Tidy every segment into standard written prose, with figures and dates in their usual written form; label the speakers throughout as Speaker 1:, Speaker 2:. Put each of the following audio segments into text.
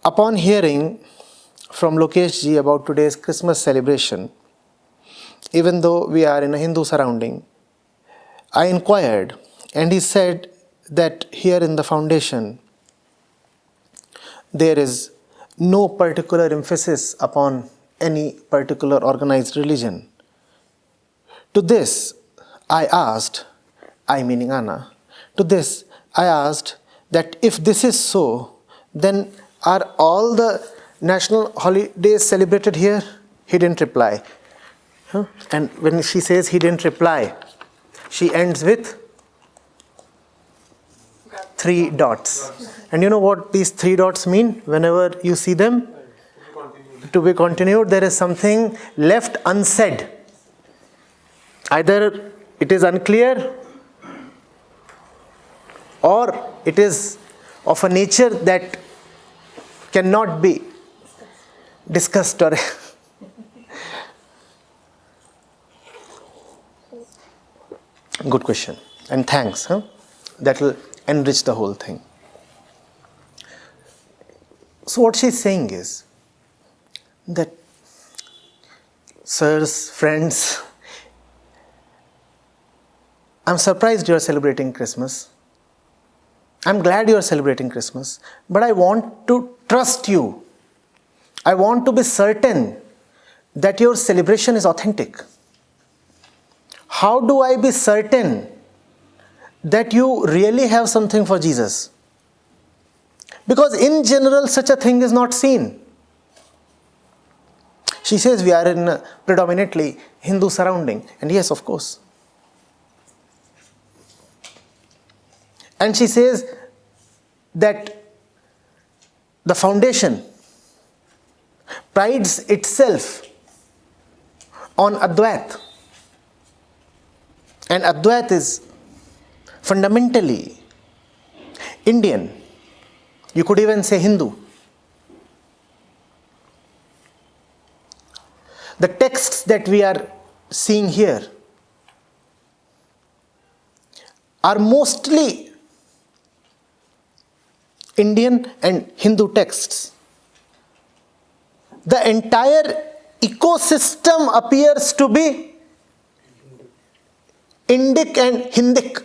Speaker 1: Upon hearing from Lokesh ji about today's Christmas celebration, even though we are in a Hindu surrounding, I inquired, and he said that here in the foundation there is no particular emphasis upon any particular organized religion. To this I asked, I meaning Anna, to this I asked that if this is so, then are all the national holidays celebrated here? He didn't reply. And when she says he didn't reply, she ends with 3 dots. And you know what these 3 dots mean? Whenever you see them, to be continued, there is something left unsaid. Either it is unclear or it is of a nature that cannot be discussed or good question, and thanks. That will enrich the whole thing. So what she's saying is that, sirs, friends, I'm surprised you are celebrating Christmas. I'm glad you are celebrating Christmas, but I want to trust you. I want to be certain that your celebration is authentic. How do I be certain that you really have something for Jesus? Because in general, such a thing is not seen. She says we are in a predominantly Hindu surrounding, and yes, of course. And she says that the foundation prides itself on Advait. And Advait is fundamentally Indian. You could even say Hindu. The texts that we are seeing here are mostly Indian and Hindu texts. The entire ecosystem appears to be Indic and Hindic,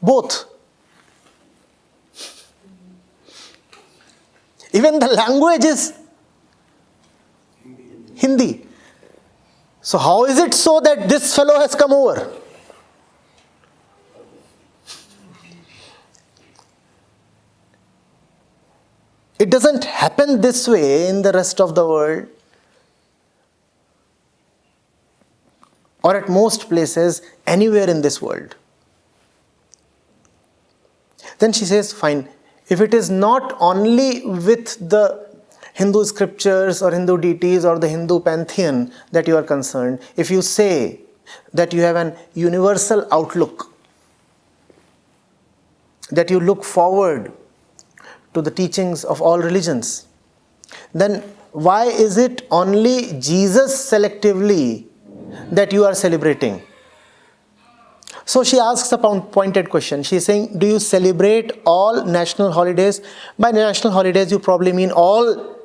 Speaker 1: both. Even the language is Hindi. So how is it so that this fellow has come over? It doesn't happen this way in the rest of the world, or at most places anywhere in this world. Then she says, fine, if it is not only with the Hindu scriptures or Hindu deities or the Hindu pantheon that you are concerned, if you say that you have an universal outlook, that you look forward to the teachings of all religions, then why is it only Jesus selectively that you are celebrating? So she asks a pointed question. She is saying, do you celebrate all national holidays? By national holidays, you probably mean all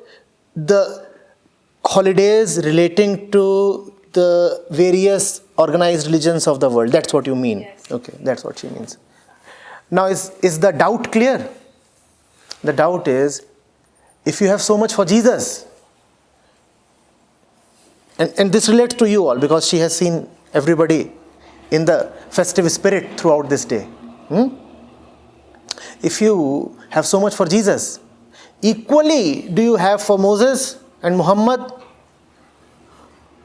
Speaker 1: the holidays relating to the various organized religions of the world. That's what you mean. Yes. Okay, that's what she means. Now, is the doubt clear? The doubt is, if you have so much for Jesus, and this relates to you all because she has seen everybody in the festive spirit throughout this day. If you have so much for Jesus, equally do you have for Moses and Muhammad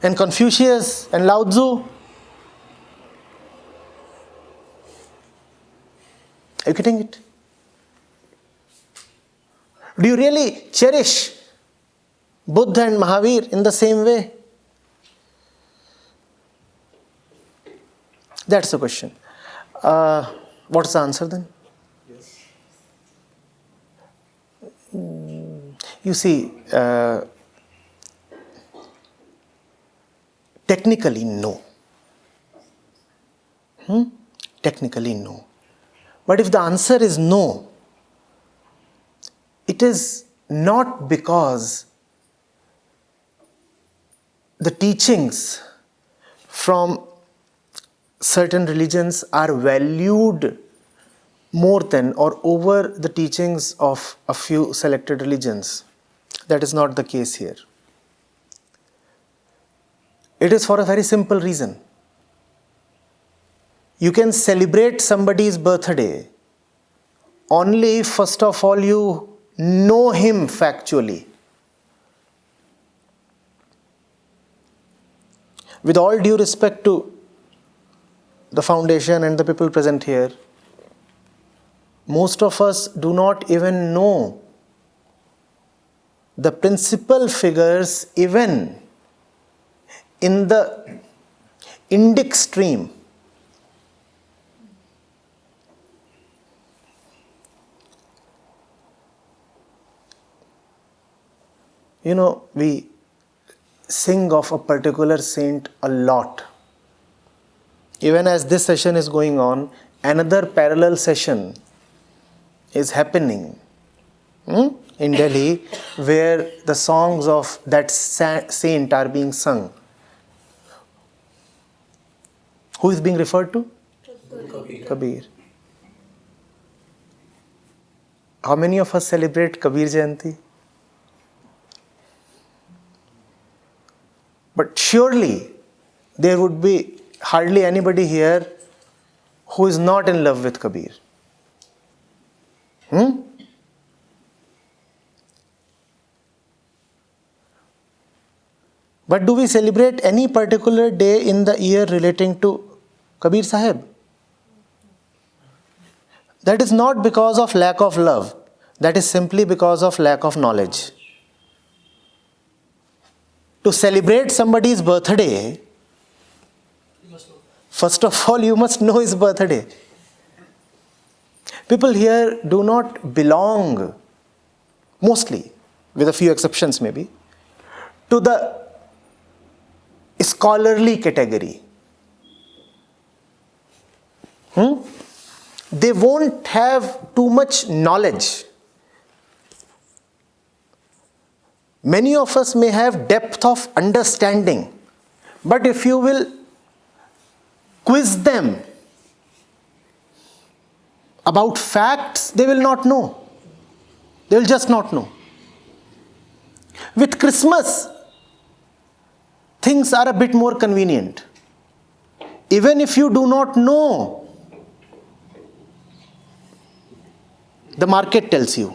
Speaker 1: and Confucius and Lao Tzu? Are you getting it? Do you really cherish Buddha and Mahavir in the same way? That's the question. What's the answer then? Yes. You see, technically no. Technically no. But if the answer is no, it is not because the teachings from certain religions are valued more than or over the teachings of a few selected religions. That is not the case here. It is for a very simple reason. You can celebrate somebody's birthday only if first of all you know him factually. With all due respect to the foundation and the people present here, most of us do not even know the principal figures even in the Indic stream. You know, we sing of a particular saint a lot. Even as this session is going on, another parallel session is happening in Delhi, where the songs of that saint are being sung. Who is being referred to? Kabir. How many of us celebrate Kabir Jayanti? But surely there would be hardly anybody here who is not in love with Kabir. But do we celebrate any particular day in the year relating to Kabir Sahib? That is not because of lack of love. That is simply because of lack of knowledge. To celebrate somebody's birthday, first of all, you must know his birthday. People here do not belong, mostly, with a few exceptions maybe, to the scholarly category. They won't have too much knowledge. Many of us may have depth of understanding, but if you will quiz them about facts, they will not know. They will just not know. With Christmas, things are a bit more convenient. Even if you do not know, the market tells you.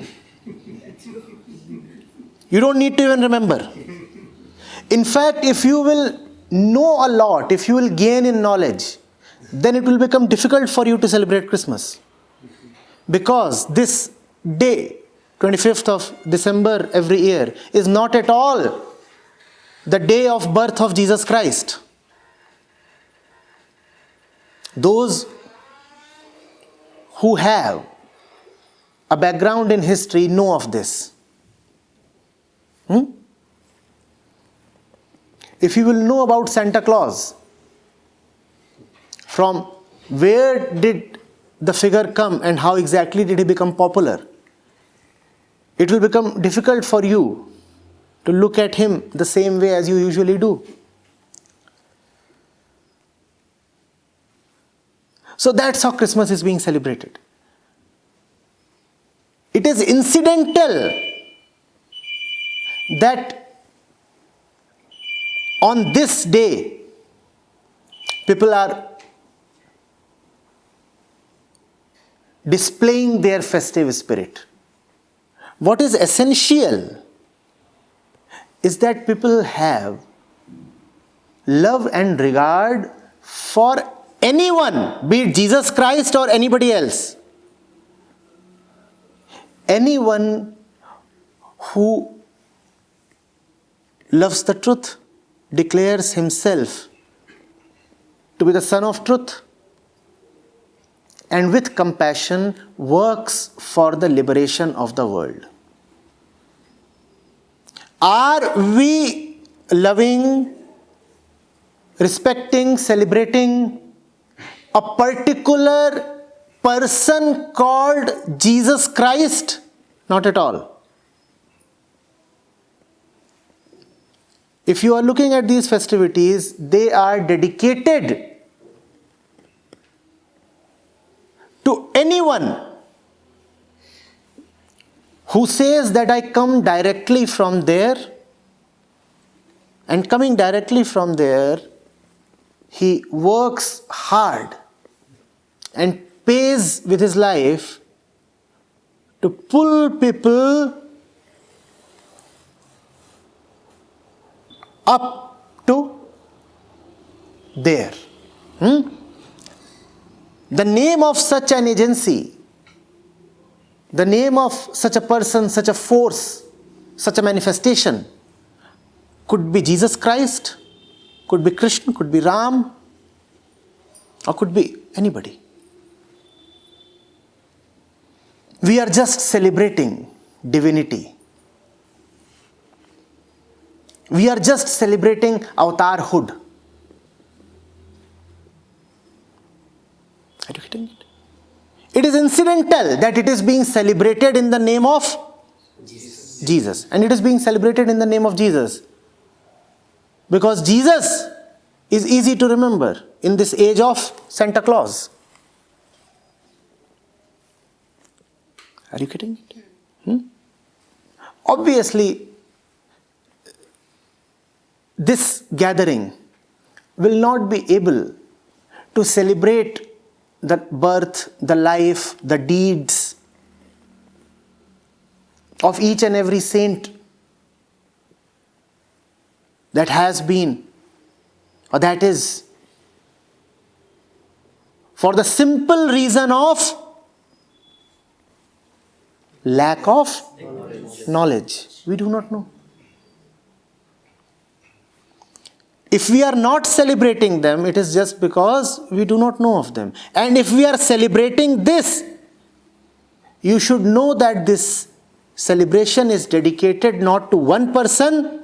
Speaker 1: You don't need to even remember. In fact, if you will know a lot, if you will gain in knowledge, then it will become difficult for you to celebrate Christmas. Because this day, 25th of December every year, is not at all the day of birth of Jesus Christ. Those who have a background in history know of this. If you will know about Santa Claus, from where did the figure come and how exactly did he become popular, it will become difficult for you to look at him the same way as you usually do. So that's how Christmas is being celebrated. It is incidental that on this day, people are displaying their festive spirit. What is essential is that people have love and regard for anyone, be it Jesus Christ or anybody else. Anyone who loves the truth, declares himself to be the Son of Truth, and with compassion works for the liberation of the world. Are we loving, respecting, celebrating a particular person called Jesus Christ? Not at all. if you are looking at these festivities, they are dedicated to anyone who says that I come directly from there, and coming directly from there, he works hard and pays with his life to pull people up to there. The name of such an agency, the name of such a person, such a force, such a manifestation could be Jesus Christ, could be Krishna, could be Ram, or could be anybody. We are just celebrating divinity. We are just celebrating avatarhood. Are you getting it? It is incidental that it is being celebrated in the name of Jesus. And it is being celebrated in the name of Jesus. Because Jesus is easy to remember in this age of Santa Claus. Are you getting it? Obviously, this gathering will not be able to celebrate the birth, the life, the deeds of each and every saint that has been, or that is, for the simple reason of lack of knowledge. We do not know. If we are not celebrating them, it is just because we do not know of them. And if we are celebrating this, you should know that this celebration is dedicated not to one person,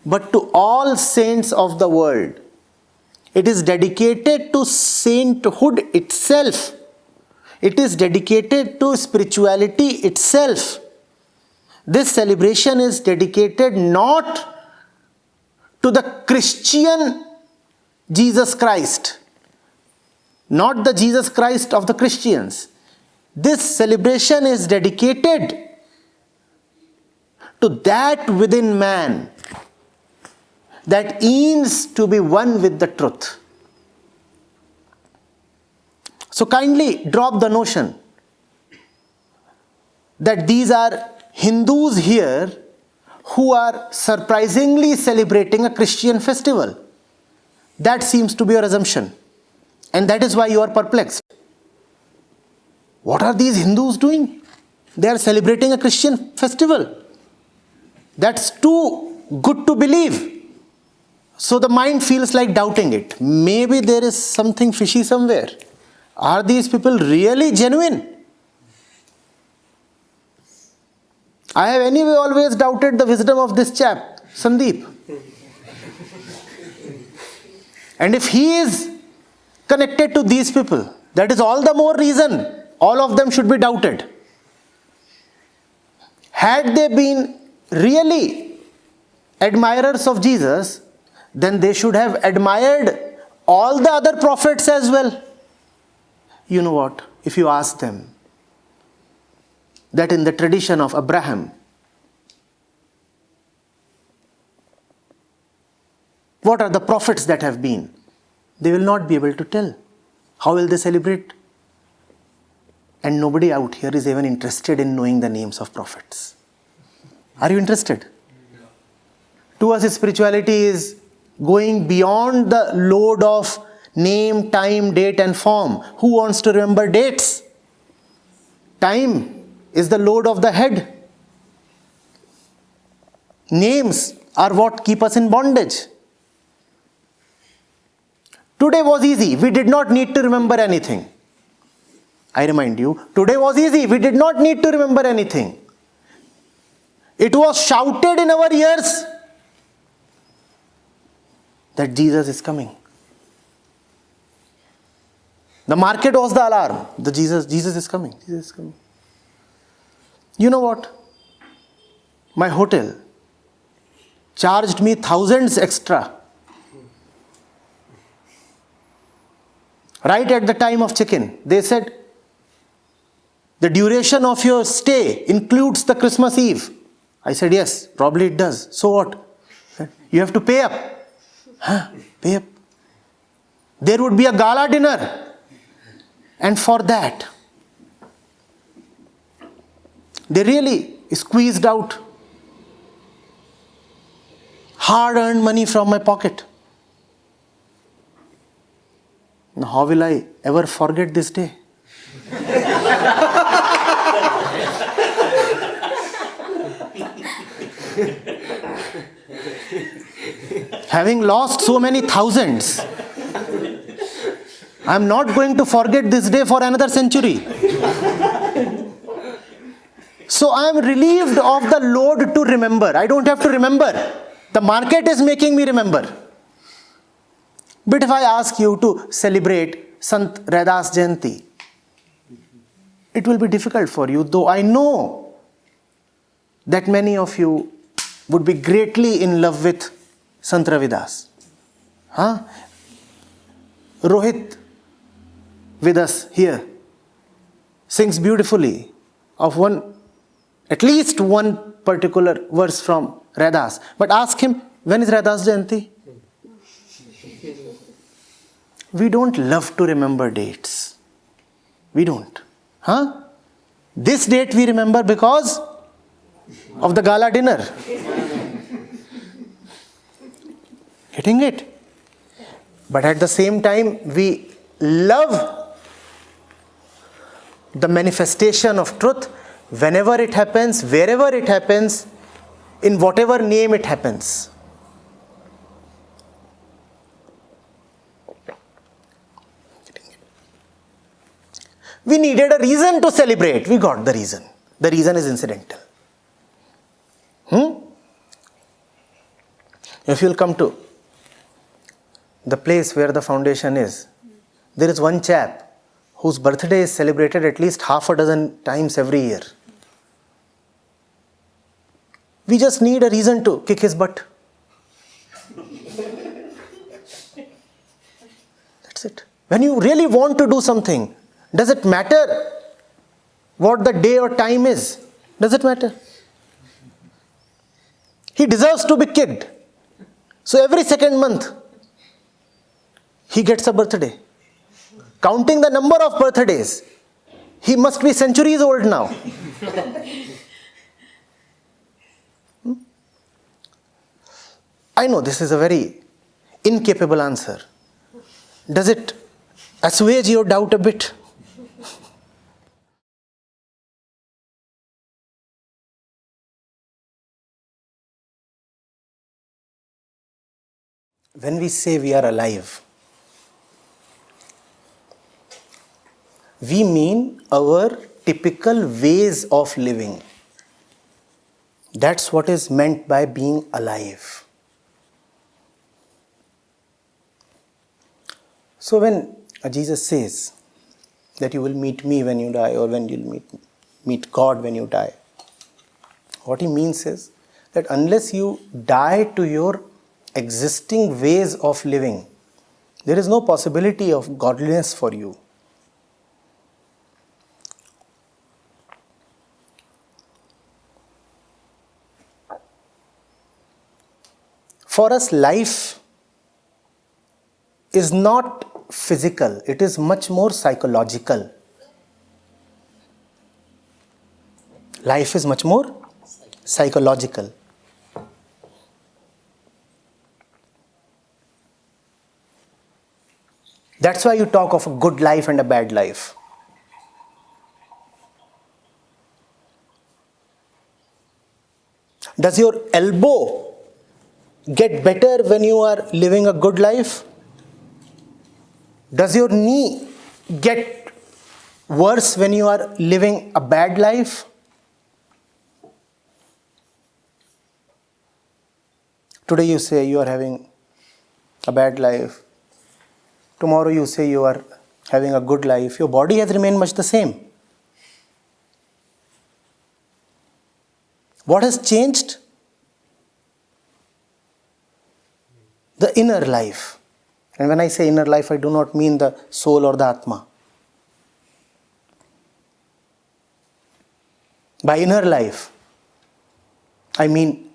Speaker 1: but to all saints of the world. It is dedicated to sainthood itself. It is dedicated to spirituality itself. This celebration is dedicated not to the Christian Jesus Christ, not the Jesus Christ of the Christians. This celebration is dedicated to that within man that aims to be one with the truth. So kindly drop the notion that these are Hindus here who are surprisingly celebrating a Christian festival. That seems to be your assumption. And that is why you are perplexed. What are these Hindus doing? They are celebrating a Christian festival. That's too good to believe. So the mind feels like doubting it. Maybe there is something fishy somewhere. Are these people really genuine? I have anyway always doubted the wisdom of this chap, Sandeep. And if he is connected to these people, that is all the more reason all of them should be doubted. Had they been really admirers of Jesus, then they should have admired all the other prophets as well. You know what? If you ask them that in the tradition of Abraham, what are the prophets that have been? They will not be able to tell. How will they celebrate? And nobody out here is even interested in knowing the names of prophets. Are you interested? To us, spirituality is going beyond the load of name, time, date and form. Who wants to remember dates? Time is the load of the head. Names are what keep us in bondage. Today was easy. We did not need to remember anything. I remind you, today was easy. We did not need to remember anything. It was shouted in our ears that Jesus is coming. The market was the alarm. Jesus is coming. Jesus is coming. You know what? My hotel charged me thousands extra. Right at the time of check-in, they said, the duration of your stay includes the Christmas Eve. I said, yes, probably it does. So what? You have to pay up. Pay up. There would be a gala dinner. And for that, they really squeezed out hard-earned money from my pocket. Now, how will I ever forget this day? Having lost so many thousands, I am not going to forget this day for another century. So I am relieved of the load to remember. I don't have to remember. The market is making me remember. But if I ask you to celebrate Sant Raidas Jayanti, it will be difficult for you, though I know that many of you would be greatly in love with Sant Ravidas. Rohit, with us here, sings beautifully of at least one particular verse from Raidas. But ask him, when is Raidas Jayanti? We don't love to remember dates. We don't. This date we remember because of the gala dinner. Getting it? But at the same time, we love the manifestation of truth whenever it happens, wherever it happens, in whatever name it happens. We needed a reason to celebrate. We got the reason. The reason is incidental. If you'll come to the place where the foundation is, there is one chap whose birthday is celebrated at least half a dozen times every year. We just need a reason to kick his butt. That's it. When you really want to do something, does it matter what the day or time is? Does it matter? He deserves to be kicked. So every second month, he gets a birthday. Counting the number of birthdays, he must be centuries old now. I know this is a very incapable answer. Does it assuage your doubt a bit? When we say we are alive, we mean our typical ways of living. That's what is meant by being alive. So when Jesus says that you will meet me when you die, or when you'll meet God when you die, what he means is that unless you die to your existing ways of living, there is no possibility of godliness for you. For us, life is not physical, it is much more psychological. Life is much more psychological. That's why you talk of a good life and a bad life. Does your elbow get better when you are living a good life? Does your knee get worse when you are living a bad life? Today you say you are having a bad life. Tomorrow you say you are having a good life. Your body has remained much the same. What has changed? the inner life. And when I say inner life, I do not mean the soul or the Atma. By inner life, I mean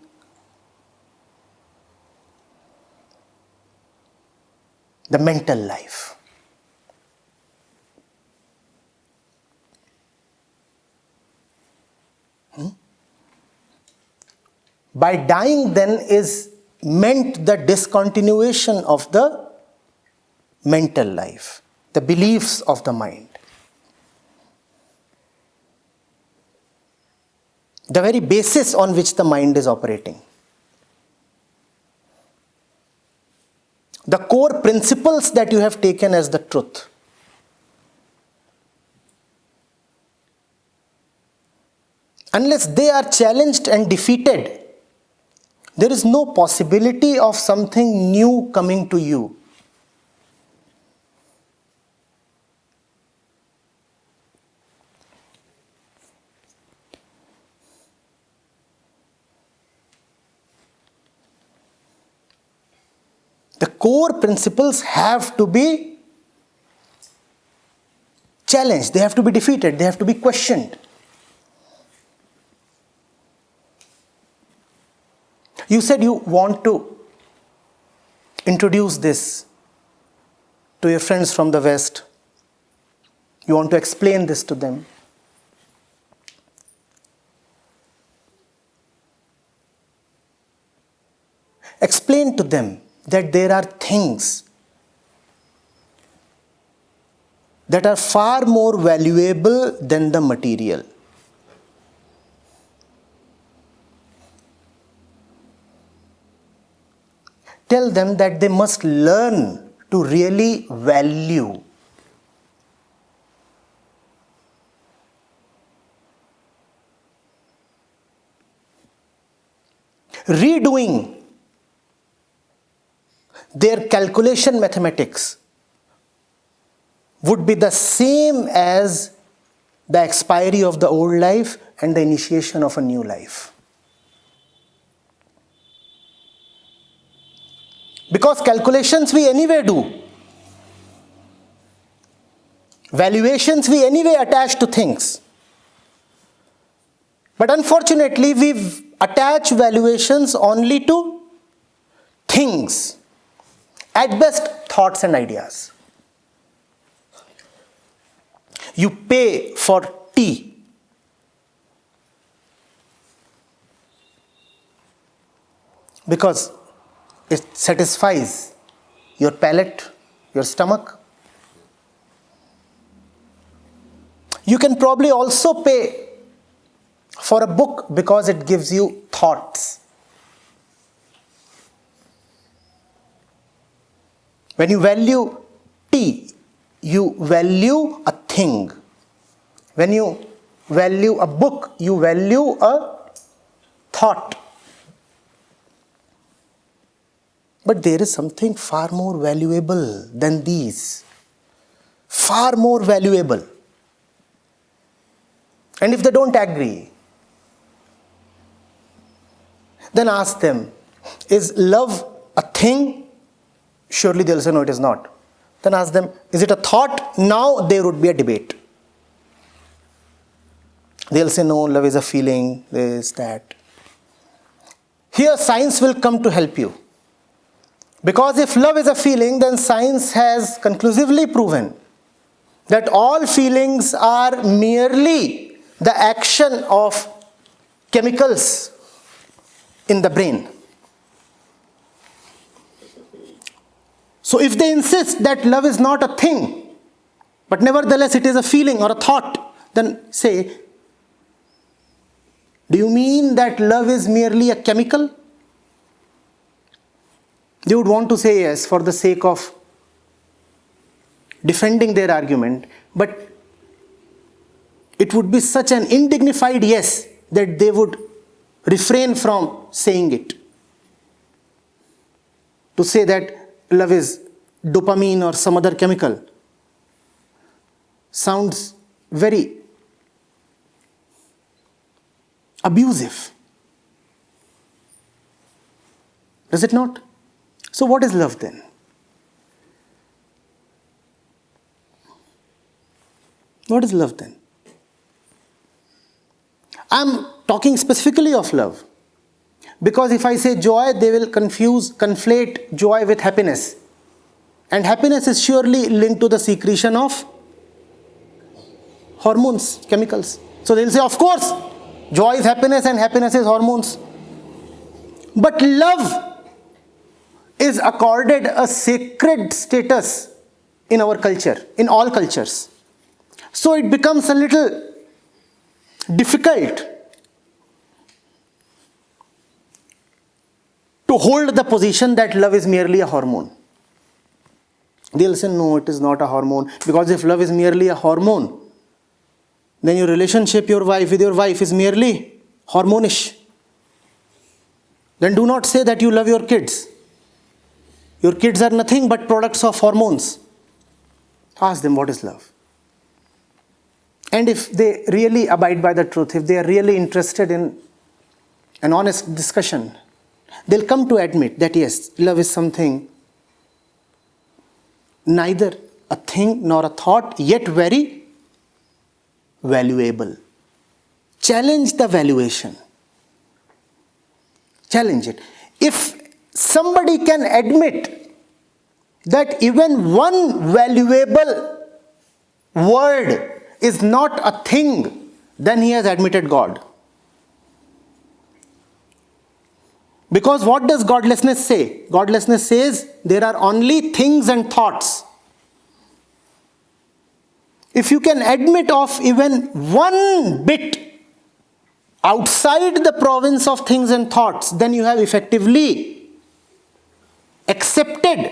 Speaker 1: the mental life. By dying then is meant the discontinuation of the mental life, the beliefs of the mind. The very basis on which the mind is operating. The core principles that you have taken as the truth. Unless they are challenged and defeated, there is no possibility of something new coming to you. The core principles have to be challenged, they have to be defeated, they have to be questioned. You said you want to introduce this to your friends from the West. You want to explain this to them. Explain to them that there are things that are far more valuable than the material. Tell them that they must learn to really value redoing their calculation mathematics would be the same as the expiry of the old life and the initiation of a new life. Because calculations we anyway do. Valuations we anyway attach to things. But unfortunately, we attach valuations only to things. At best, thoughts and ideas. You pay for tea. Because it satisfies your palate, your stomach. You can probably also pay for a book because it gives you thoughts. When you value tea, you value a thing. When you value a book, you value a thought. But there is something far more valuable than these. Far more valuable. And if they don't agree, then ask them, is love a thing? Surely they'll say, no, it is not. Then ask them, is it a thought? Now there would be a debate. They'll say, no, love is a feeling, this, that. Here science will come to help you. Because if love is a feeling, then science has conclusively proven that all feelings are merely the action of chemicals in the brain. So if they insist that love is not a thing, but nevertheless it is a feeling or a thought, then say, do you mean that love is merely a chemical? They would want to say yes for the sake of defending their argument, but it would be such an indignified yes that they would refrain from saying it. To say that love is dopamine or some other chemical sounds very abusive. Does it not? So what is love then? What is love then? I'm talking specifically of love. Because if I say joy, they will conflate joy with happiness. And happiness is surely linked to the secretion of hormones, chemicals. So they'll say, of course, joy is happiness and happiness is hormones. But love is accorded a sacred status in our culture, in all cultures. So it becomes a little difficult to hold the position that love is merely a hormone. They'll say, no, it is not a hormone. Because if love is merely a hormone, then your relationship with your wife is merely hormonish. Then do not say that you love your kids. Your kids are nothing but products of hormones. Ask them, what is love? And if they really abide by the truth, if they are really interested in an honest discussion, they'll come to admit that yes, love is something neither a thing nor a thought, yet very valuable. Challenge the valuation. Challenge it. If somebody can admit that even one valuable word is not a thing, then he has admitted God. Because what does godlessness say? Godlessness says there are only things and thoughts. If you can admit of even one bit outside the province of things and thoughts, then you have effectively accepted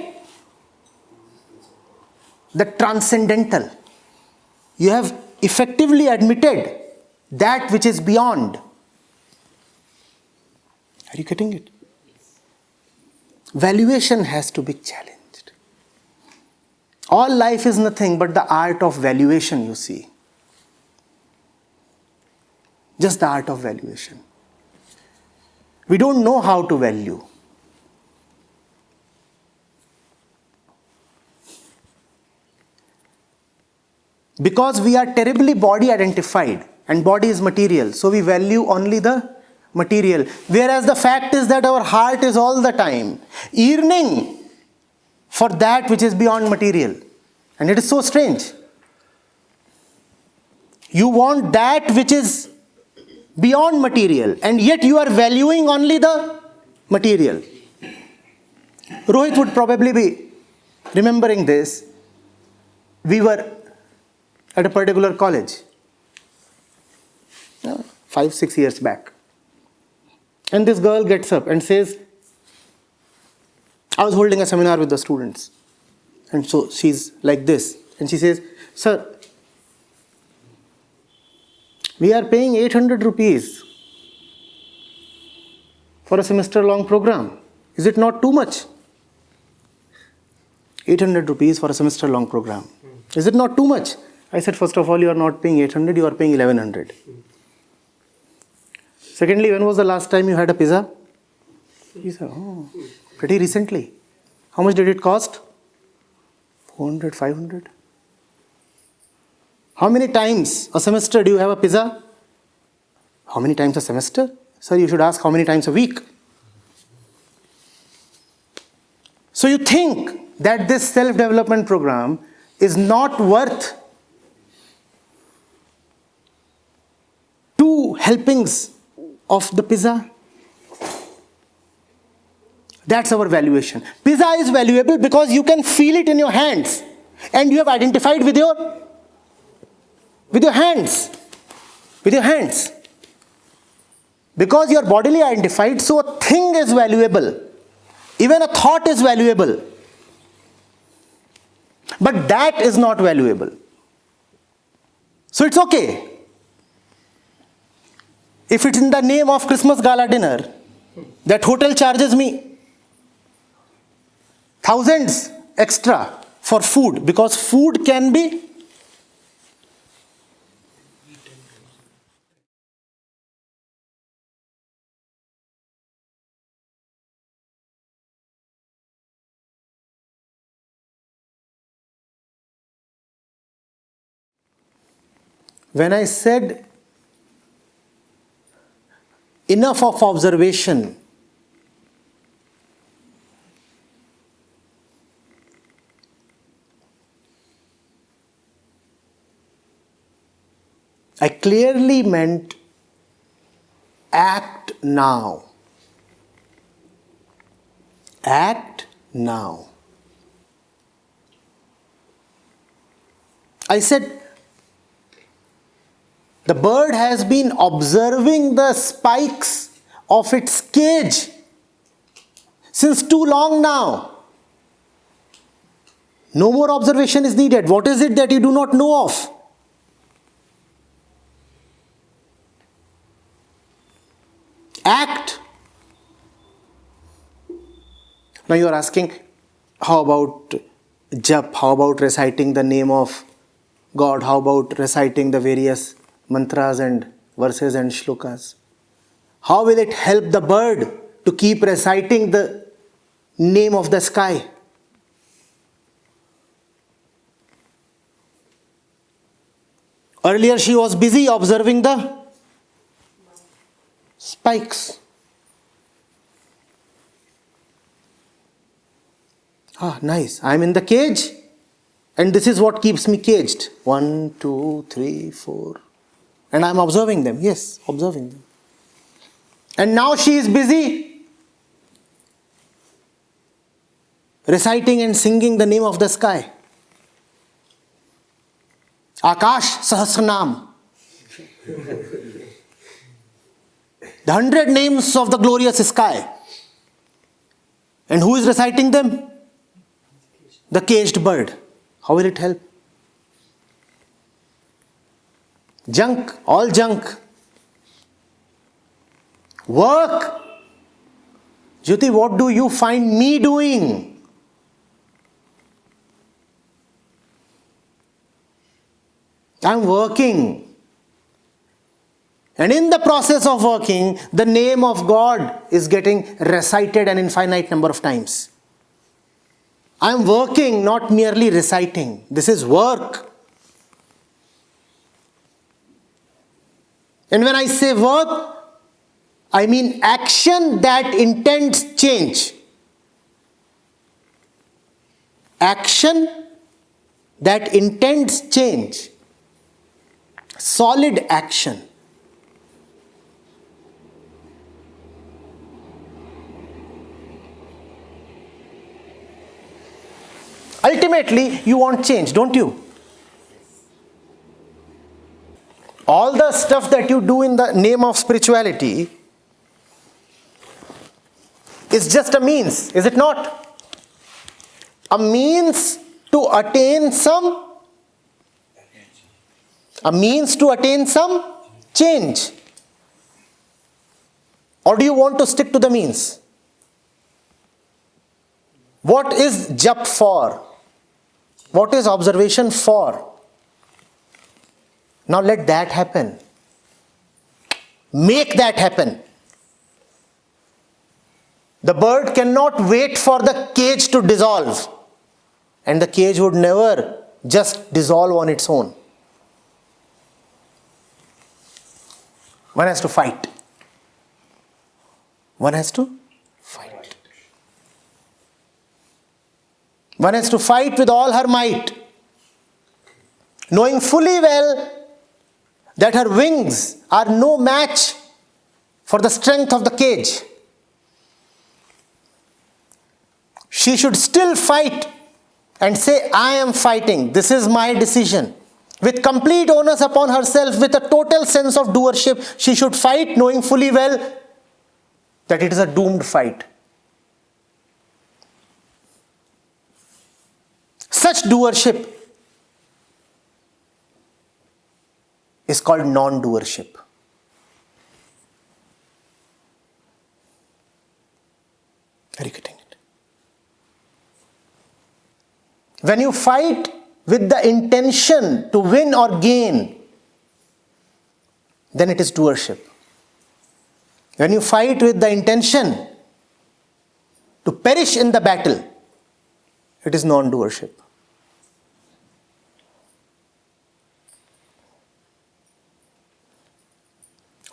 Speaker 1: the transcendental. You have effectively admitted that which is beyond. Are you getting it? Valuation has to be challenged. All life is nothing but the art of valuation, you see. Just the art of valuation. We don't know how to value. Because we are terribly body identified and body is material, so we value only the material. Whereas the fact is that our heart is all the time yearning for that which is beyond material. And it is so strange. You want that which is beyond material, and yet you are valuing only the material. Rohit would probably be remembering this. We were at a particular college 5-6 years back. And this girl gets up and says, I was holding a seminar with the students. And so she's like this. And she says, sir, we are paying 800 rupees for a semester-long program. Is it not too much? 800 rupees for a semester-long program. Is it not too much? I said, first of all, you are not paying 800, you are paying 1100. Secondly, when was the last time you had a pizza? He said, oh, pretty recently. How much did it cost? 400, 500. How many times a semester do you have a pizza? How many times a semester? Sir, you should ask how many times a week. So you think that this self-development program is not worth 2 helpings of the pizza? That's our valuation. Pizza is valuable because you can feel it in your hands. And you have identified with your hands. With your hands. Because you are bodily identified, so a thing is valuable. Even a thought is valuable. But that is not valuable. So it's okay. If it's in the name of Christmas gala dinner, that hotel charges me thousands extra for food, because food can be When I said enough of observation, I clearly meant act now. Act now. I said, the bird has been observing the spikes of its cage since too long now. No more observation is needed. What is it that you do not know of? Act. Now you are asking, how about jap? How about reciting the name of God? How about reciting the various mantras and verses and shlokas? How will it help the bird to keep reciting the name of the sky? Earlier she was busy observing the spikes. Ah, nice. I am in the cage and this is what keeps me caged. 1, 2, 3, 4. And I am observing them. Yes, observing them. And now she is busy reciting and singing the name of the sky. Akash Sahasranam. The 100 names of the glorious sky. And who is reciting them? The caged bird. How will it help? Junk, all junk. Work. Jyoti, what do you find me doing? I am working. And in the process of working, the name of God is getting recited an infinite number of times. I am working, not merely reciting. This is work. And when I say work, I mean action that intends change. Action that intends change. Solid action. Ultimately, you want change, don't you? All the stuff that you do in the name of spirituality is just a means, is it not? A means to attain some change. Or do you want to stick to the means? What is jap for? What is observation for? Now let that happen. Make that happen. The bird cannot wait for the cage to dissolve. And the cage would never just dissolve on its own. One has to fight. One has to fight. One has to fight with all her might, knowing fully well that her wings are no match for the strength of the cage. She should still fight and say, I am fighting. This is my decision. With complete onus upon herself, with a total sense of doership, she should fight knowing fully well that it is a doomed fight. Such doership is called non-doership. Repeating it. When you fight with the intention to win or gain, then it is doership. When you fight with the intention to perish in the battle, it is non-doership.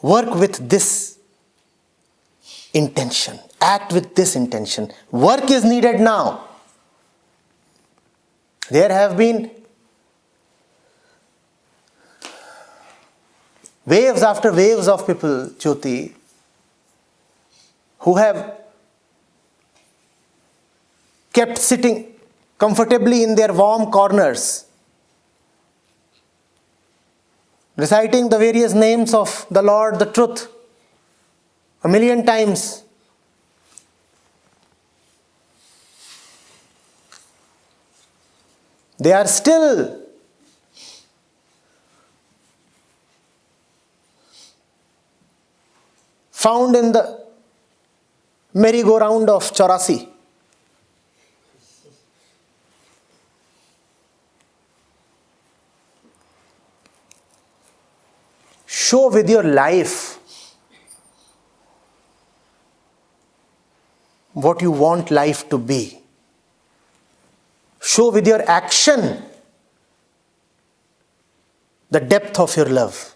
Speaker 1: Work with this intention. Act with this intention. Work is needed now. There have been waves after waves of people, Jyoti, who have kept sitting comfortably in their warm corners, reciting the various names of the Lord, the truth, 1,000,000 times. They are still found in the merry-go-round of Chaurasi. Show with your life what you want life to be. Show with your action the depth of your love.